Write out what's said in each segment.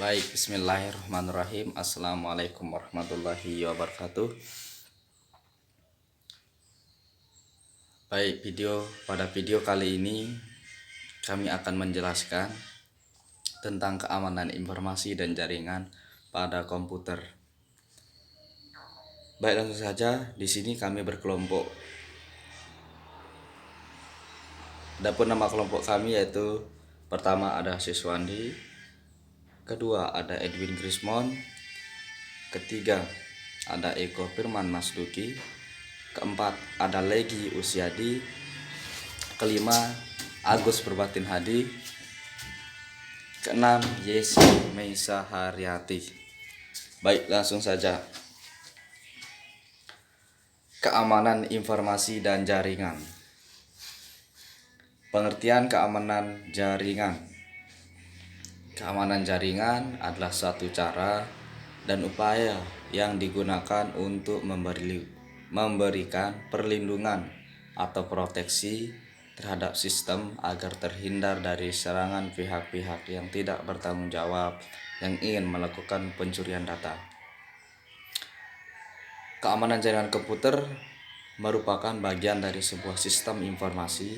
Baik, bismillahirrahmanirrahim. Assalamualaikum warahmatullahi wabarakatuh. Baik, pada video kali ini kami akan menjelaskan tentang keamanan informasi dan jaringan pada komputer. Baik, langsung saja. Di sini kami berkelompok. Adapun nama kelompok kami yaitu pertama ada Siswandi, kedua ada Edwin Krismon, ketiga ada Eko Firman Masduki, keempat ada Legi Usiadi, kelima Agus Perbatin Hadi, keenam Yesi Meisa Haryati. Baik, langsung saja. Keamanan informasi dan jaringan. Pengertian keamanan jaringan. Keamanan jaringan adalah suatu cara dan upaya yang digunakan untuk memberikan perlindungan atau proteksi terhadap sistem agar terhindar dari serangan pihak-pihak yang tidak bertanggung jawab yang ingin melakukan pencurian data. Keamanan jaringan komputer merupakan bagian dari sebuah sistem informasi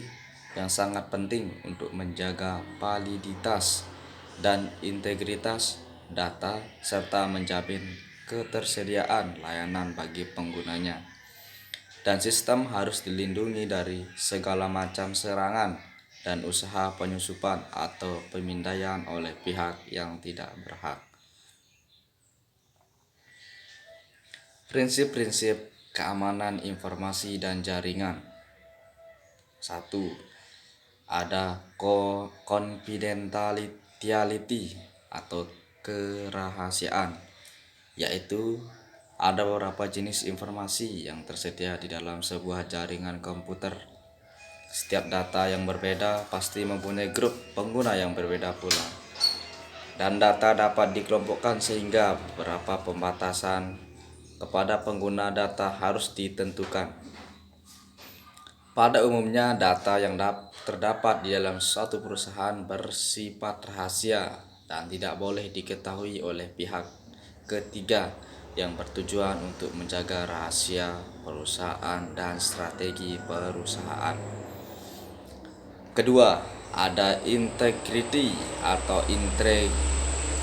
yang sangat penting untuk menjaga validitas dan integritas data serta menjamin ketersediaan layanan bagi penggunanya. Dan sistem harus dilindungi dari segala macam serangan dan usaha penyusupan atau pemindaian oleh pihak yang tidak berhak. Prinsip-prinsip keamanan informasi dan jaringan. 1. Ada confidentiality atau kerahasiaan, yaitu ada beberapa jenis informasi yang tersedia di dalam sebuah jaringan komputer. Setiap data yang berbeda pasti mempunyai grup pengguna yang berbeda pula. Dan data dapat dikelompokkan sehingga beberapa pembatasan kepada pengguna data harus ditentukan. Pada umumnya data yang terdapat di dalam suatu perusahaan bersifat rahasia dan tidak boleh diketahui oleh pihak ketiga yang bertujuan untuk menjaga rahasia perusahaan dan strategi perusahaan. Kedua, ada integrity atau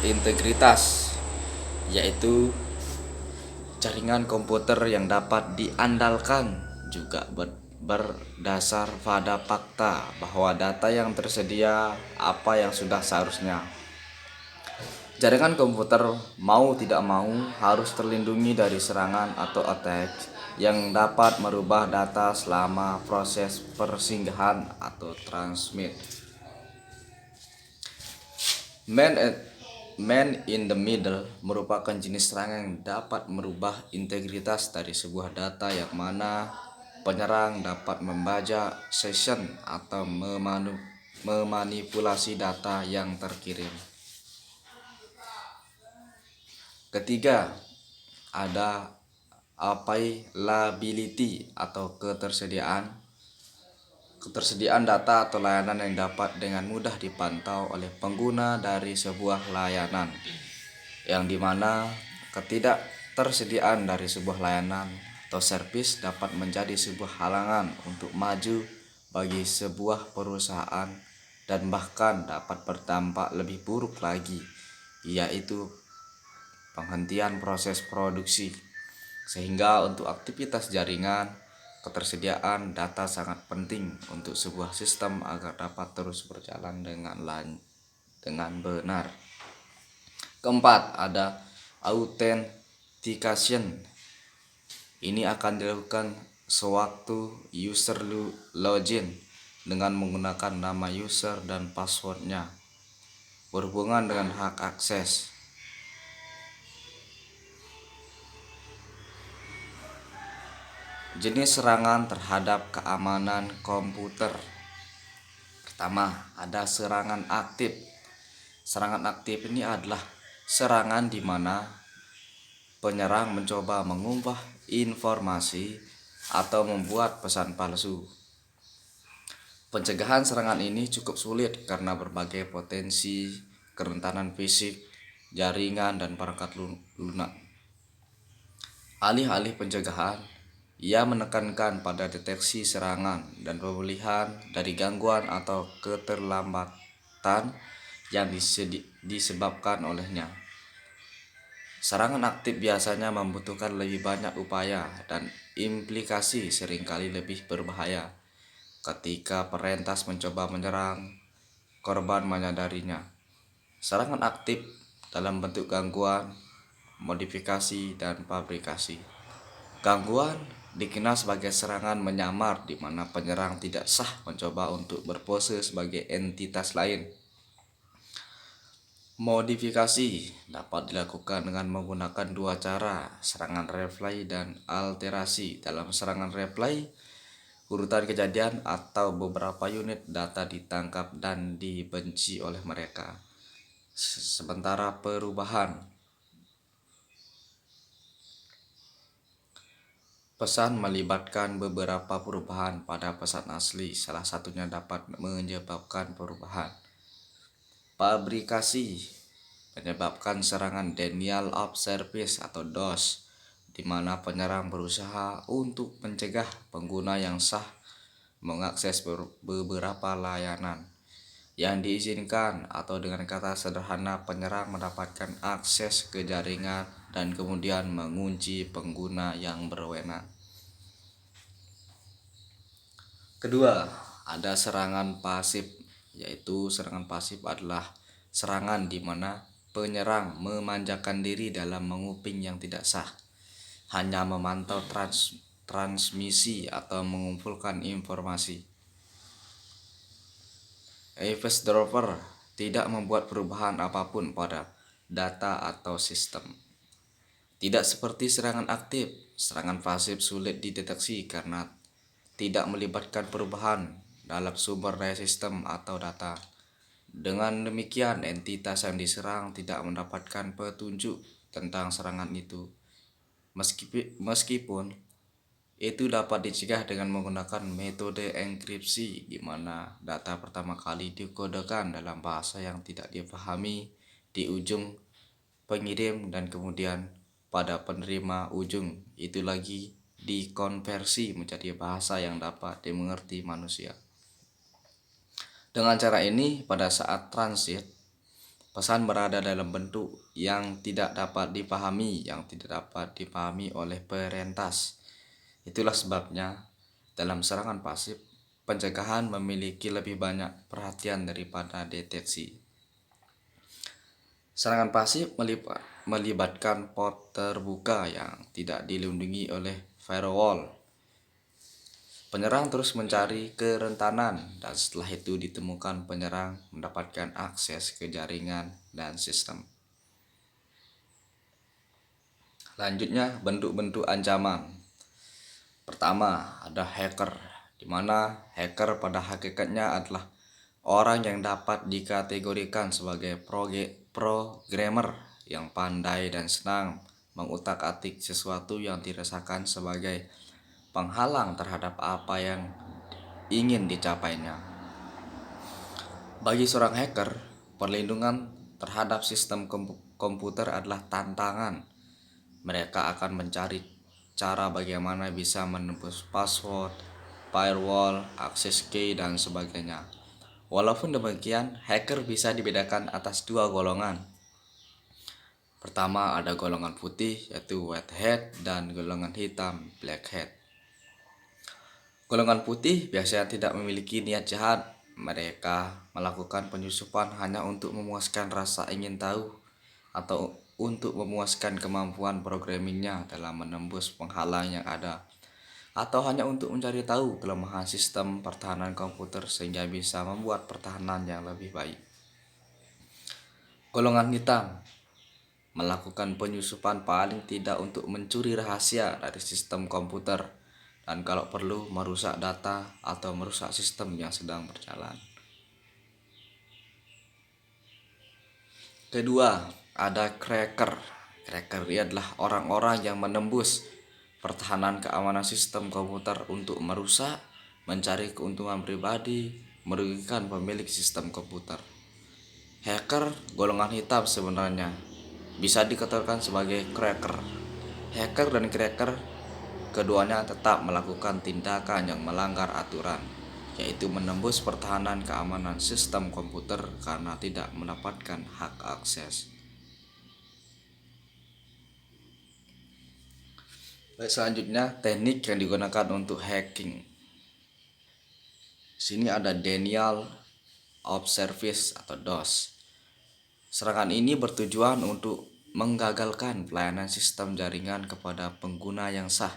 integritas, yaitu jaringan komputer yang dapat diandalkan juga berdasar pada fakta bahwa data yang tersedia apa yang sudah seharusnya. Jaringan komputer mau tidak mau harus terlindungi dari serangan atau attack yang dapat merubah data selama proses persinggahan atau transmit. Man in the middle merupakan jenis serangan yang dapat merubah integritas dari sebuah data yang mana penyerang dapat membajak session atau memanipulasi data yang terkirim. Ketiga, ada availability atau ketersediaan data atau layanan yang dapat dengan mudah dipantau oleh pengguna dari sebuah layanan, yang dimana ketidaktersediaan dari sebuah layanan atau servis dapat menjadi sebuah halangan untuk maju bagi sebuah perusahaan dan bahkan dapat berdampak lebih buruk lagi, yaitu penghentian proses produksi. Sehingga untuk aktivitas jaringan, ketersediaan data sangat penting untuk sebuah sistem agar dapat terus berjalan dengan benar. Keempat, ada authentication. Ini akan dilakukan sewaktu user login dengan menggunakan nama user dan passwordnya berhubungan dengan hak akses. Jenis serangan terhadap keamanan komputer. Pertama, ada serangan aktif. Serangan aktif ini adalah serangan di mana penyerang mencoba mengubah informasi atau membuat pesan palsu. Pencegahan serangan ini cukup sulit karena berbagai potensi kerentanan fisik jaringan, dan perangkat lunak. Alih-alih pencegahan, ia menekankan pada deteksi serangan dan pemulihan dari gangguan atau keterlambatan yang disebabkan olehnya. Serangan aktif biasanya membutuhkan lebih banyak upaya dan implikasi seringkali lebih berbahaya. Ketika perentas mencoba menyerang, korban menyadarinya. Serangan aktif dalam bentuk gangguan, modifikasi, dan fabrikasi. Gangguan dikenal sebagai serangan menyamar di mana penyerang tidak sah mencoba untuk berpose sebagai entitas lain. Modifikasi dapat dilakukan dengan menggunakan dua cara, serangan replay dan alterasi. Dalam serangan replay, urutan kejadian atau beberapa unit data ditangkap dan dibenci oleh mereka. Sementara perubahan, pesan melibatkan beberapa perubahan pada pesan asli, salah satunya dapat menyebabkan perubahan. Fabrikasi menyebabkan serangan denial of service atau DOS, di mana penyerang berusaha untuk mencegah pengguna yang sah mengakses beberapa layanan yang diizinkan, atau dengan kata sederhana, penyerang mendapatkan akses ke jaringan dan kemudian mengunci pengguna yang berwenang. Kedua, ada serangan pasif, yaitu serangan pasif adalah serangan di mana penyerang memanjakan diri dalam menguping yang tidak sah, hanya memantau transmisi atau mengumpulkan informasi. Eavesdropper tidak membuat perubahan apapun pada data atau sistem. Tidak seperti serangan aktif, serangan pasif sulit dideteksi karena tidak melibatkan perubahan dalam sumber daya sistem atau data. Dengan demikian, entitas yang diserang tidak mendapatkan petunjuk tentang serangan itu. Meskipun itu dapat dicegah dengan menggunakan metode enkripsi, di mana data pertama kali dikodekan dalam bahasa yang tidak dipahami di ujung pengirim dan kemudian pada penerima ujung itu lagi dikonversi menjadi bahasa yang dapat dimengerti manusia. Dengan cara ini, pada saat transit, pesan berada dalam bentuk yang tidak dapat dipahami oleh perentas. Itulah sebabnya dalam serangan pasif, pencegahan memiliki lebih banyak perhatian daripada deteksi. Serangan pasif melibatkan port terbuka yang tidak dilindungi oleh firewall. Penyerang terus mencari kerentanan, dan setelah itu ditemukan, penyerang mendapatkan akses ke jaringan dan sistem. Selanjutnya, bentuk-bentuk ancaman. Pertama, ada hacker, di mana hacker pada hakikatnya adalah orang yang dapat dikategorikan sebagai programmer yang pandai dan senang mengutak-atik sesuatu yang dirasakan sebagai penghalang terhadap apa yang ingin dicapainya. Bagi seorang hacker, perlindungan terhadap sistem komputer adalah tantangan. Mereka akan mencari cara bagaimana bisa menembus password, firewall, akses key, dan sebagainya. Walaupun demikian, hacker bisa dibedakan atas dua golongan. Pertama, ada golongan putih, yaitu white hat, dan golongan hitam, black hat. Golongan putih biasanya tidak memiliki niat jahat. Mereka melakukan penyusupan hanya untuk memuaskan rasa ingin tahu atau untuk memuaskan kemampuan programmingnya dalam menembus penghalang yang ada, atau hanya untuk mencari tahu kelemahan sistem pertahanan komputer sehingga bisa membuat pertahanan yang lebih baik. Golongan hitam melakukan penyusupan paling tidak untuk mencuri rahasia dari sistem komputer, dan kalau perlu merusak data atau merusak sistem yang sedang berjalan. Kedua, ada cracker. Cracker adalah orang-orang yang menembus pertahanan keamanan sistem komputer untuk merusak, mencari keuntungan pribadi, merugikan pemilik sistem komputer. Hacker golongan hitam sebenarnya bisa dikategorikan sebagai cracker. Hacker dan cracker keduanya tetap melakukan tindakan yang melanggar aturan, yaitu menembus pertahanan keamanan sistem komputer karena tidak mendapatkan hak akses. Baik, selanjutnya teknik yang digunakan untuk hacking. Sini ada denial of service atau DOS. Serangan ini bertujuan untuk menggagalkan pelayanan sistem jaringan kepada pengguna yang sah.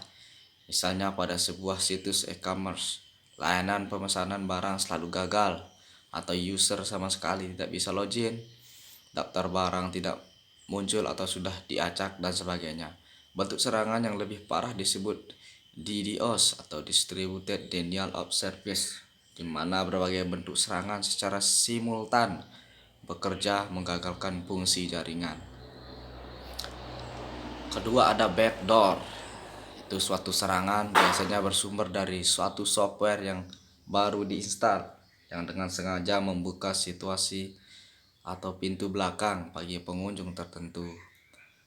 Misalnya pada sebuah situs e-commerce, layanan pemesanan barang selalu gagal atau user sama sekali tidak bisa login, daftar barang tidak muncul atau sudah diacak dan sebagainya. Bentuk serangan yang lebih parah disebut DDoS atau Distributed Denial of Service, di mana berbagai bentuk serangan secara simultan bekerja menggagalkan fungsi jaringan. Kedua ada backdoor. Itu suatu serangan biasanya bersumber dari suatu software yang baru diinstal yang dengan sengaja membuka situasi atau pintu belakang bagi pengunjung tertentu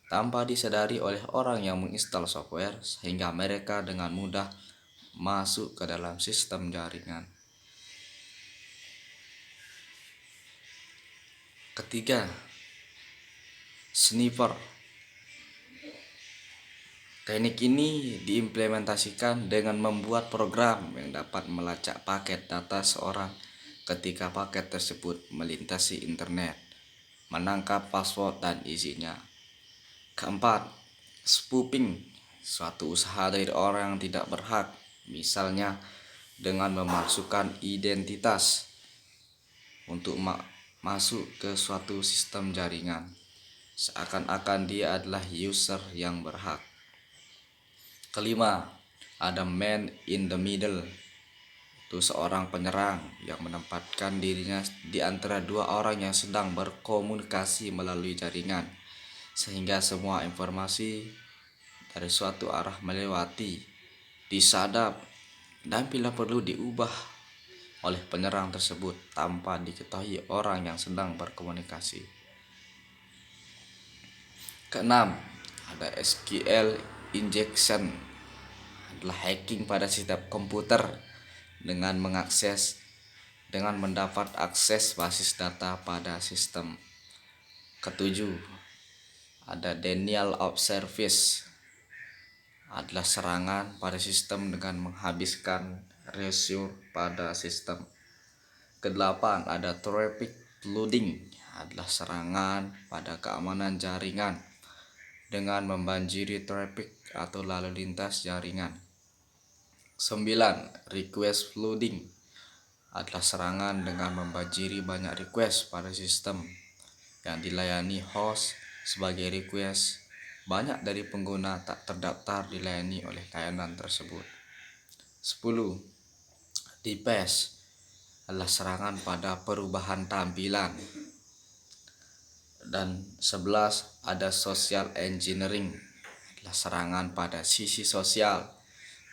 tanpa disadari oleh orang yang menginstal software, sehingga mereka dengan mudah masuk ke dalam sistem jaringan. Ketiga, sniffer. Teknik ini diimplementasikan dengan membuat program yang dapat melacak paket data seorang ketika paket tersebut melintasi internet, menangkap password dan isinya. Keempat, spoofing, suatu usaha dari orang yang tidak berhak, misalnya dengan memalsukan identitas untuk masuk ke suatu sistem jaringan, seakan-akan dia adalah user yang berhak. Kelima, ada man in the middle. Itu seorang penyerang yang menempatkan dirinya di antara dua orang yang sedang berkomunikasi melalui jaringan, sehingga semua informasi dari suatu arah melewati, disadap, dan bila perlu diubah oleh penyerang tersebut tanpa diketahui orang yang sedang berkomunikasi. Keenam, ada SQL injection, adalah hacking pada sistem komputer dengan mendapat akses basis data pada sistem. Ketujuh, ada denial of service, adalah serangan pada sistem dengan menghabiskan resource pada sistem. Kedelapan, ada traffic flooding, adalah serangan pada keamanan jaringan dengan membanjiri traffic atau lalu lintas jaringan. 9. Request flooding, adalah serangan dengan membanjiri banyak request pada sistem yang dilayani host sebagai request. Banyak dari pengguna tak terdaftar dilayani oleh layanan tersebut. 10. DPoS, adalah serangan pada perubahan tampilan. Dan 11, ada social engineering, adalah serangan pada sisi sosial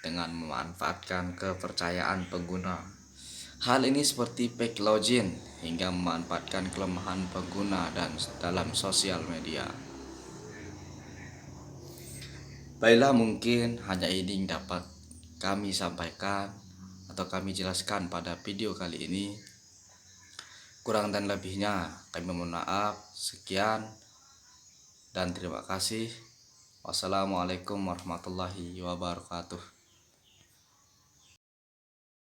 dengan memanfaatkan kepercayaan pengguna. Hal ini seperti fake login hingga memanfaatkan kelemahan pengguna dan dalam sosial media. Baiklah, mungkin hanya ini yang dapat kami sampaikan atau kami jelaskan pada video kali ini. Kurang dan lebihnya kami mohon maaf. Sekian dan terima kasih. Wassalamualaikum warahmatullahi wabarakatuh.